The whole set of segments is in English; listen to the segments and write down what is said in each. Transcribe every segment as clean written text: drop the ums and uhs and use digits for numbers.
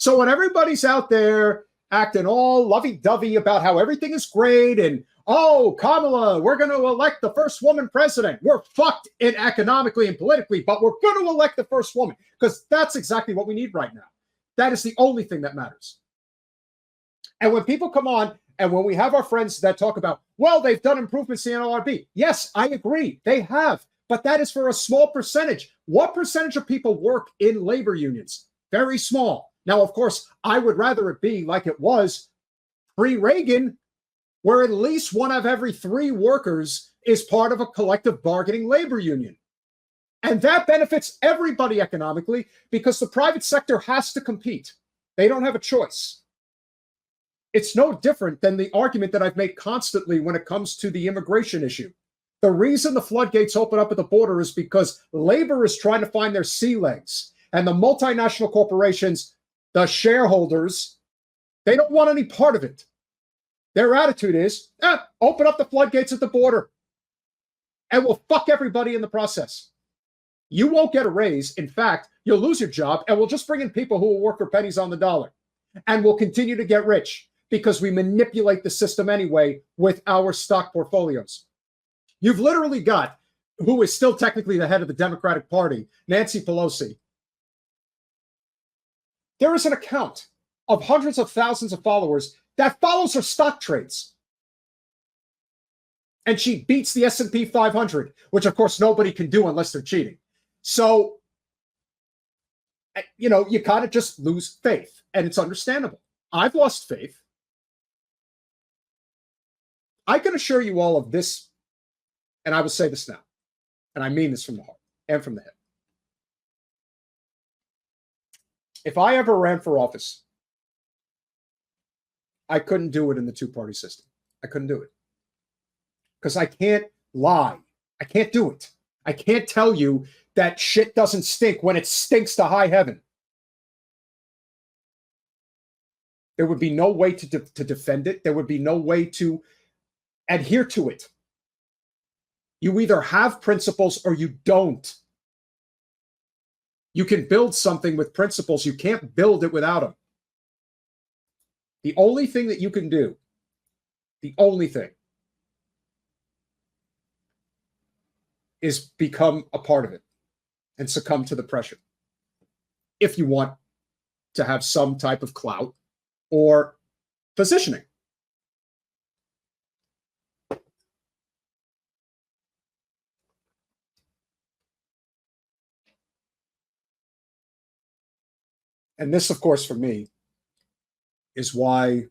So when everybody's out there acting all lovey-dovey about how everything is great and, oh, Kamala, we're going to elect the first woman president. We're fucked in economically and politically, but we're going to elect the first woman because that's exactly what we need right now. That is the only thing that matters. And when people come on and when we have our friends that talk about, well, they've done improvements in the NLRB. Yes, I agree. They have. But that is for a small percentage. What percentage of people work in labor unions? Very small. Now, of course, I would rather it be like it was pre-Reagan, where at least one of every 3 workers is part of a collective bargaining labor union. And that benefits everybody economically because the private sector has to compete. They don't have a choice. It's no different than the argument that I've made constantly when it comes to the immigration issue. The reason the floodgates open up at the border is because labor is trying to find their sea legs. And the multinational corporations, the shareholders, they don't want any part of it. Their attitude is, open up the floodgates at the border and we'll fuck everybody in the process. You won't get a raise. In fact, you'll lose your job and we'll just bring in people who will work for pennies on the dollar. And we'll continue to get rich because we manipulate the system anyway with our stock portfolios. You've literally got, who is still technically the head of the Democratic Party, Nancy Pelosi. There is an account of hundreds of thousands of followers that follows her stock trades. And she beats the S&P 500, which of course nobody can do unless they're cheating. So, you know, you kind of just lose faith, and it's understandable. I've lost faith. I can assure you all of this, and I will say this now, and I mean this from the heart and from the hip. If I ever ran for office, I couldn't do it in the two-party system. I couldn't do it. Because I can't lie. I can't do it. I can't tell you that shit doesn't stink when it stinks to high heaven. There would be no way to defend it. There would be no way to adhere to it. You either have principles or you don't. You can build something with principles. You can't build it without them. The only thing that you can do, the only thing, is become a part of it and succumb to the pressure if you want to have some type of clout or positioning. And this, of course, for me, is why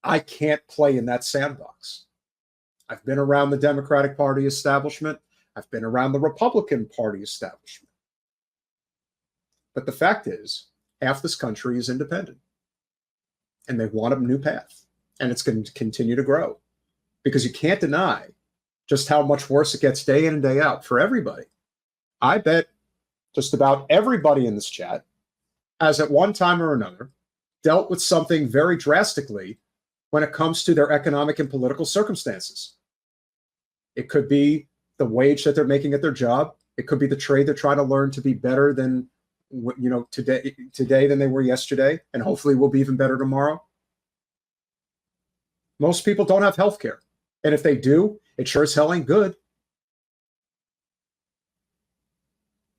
I can't play in that sandbox. I've been around the Democratic Party establishment. I've been around the Republican Party establishment. But the fact is, half this country is independent. And they want a new path. And it's going to continue to grow. Because you can't deny just how much worse it gets day in and day out for everybody. I bet just about everybody in this chat has at one time or another dealt with something very drastically when it comes to their economic and political circumstances. It could be the wage that they're making at their job. It could be the trade they're trying to learn to be better than, you know, today than they were yesterday, and hopefully will be even better tomorrow. Most people don't have health care. And if they do, it sure as hell ain't good.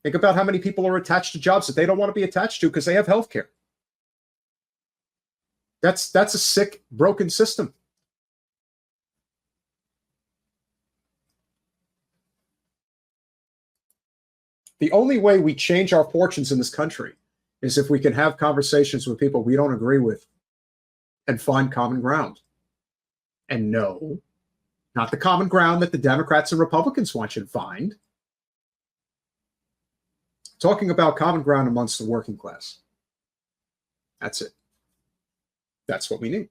Think about how many people are attached to jobs that they don't want to be attached to because they have health care. That's a sick, broken system. The only way we change our fortunes in this country is if we can have conversations with people we don't agree with and find common ground. And no, not the common ground that the Democrats and Republicans want you to find. Talking about common ground amongst the working class. That's it. That's what we need.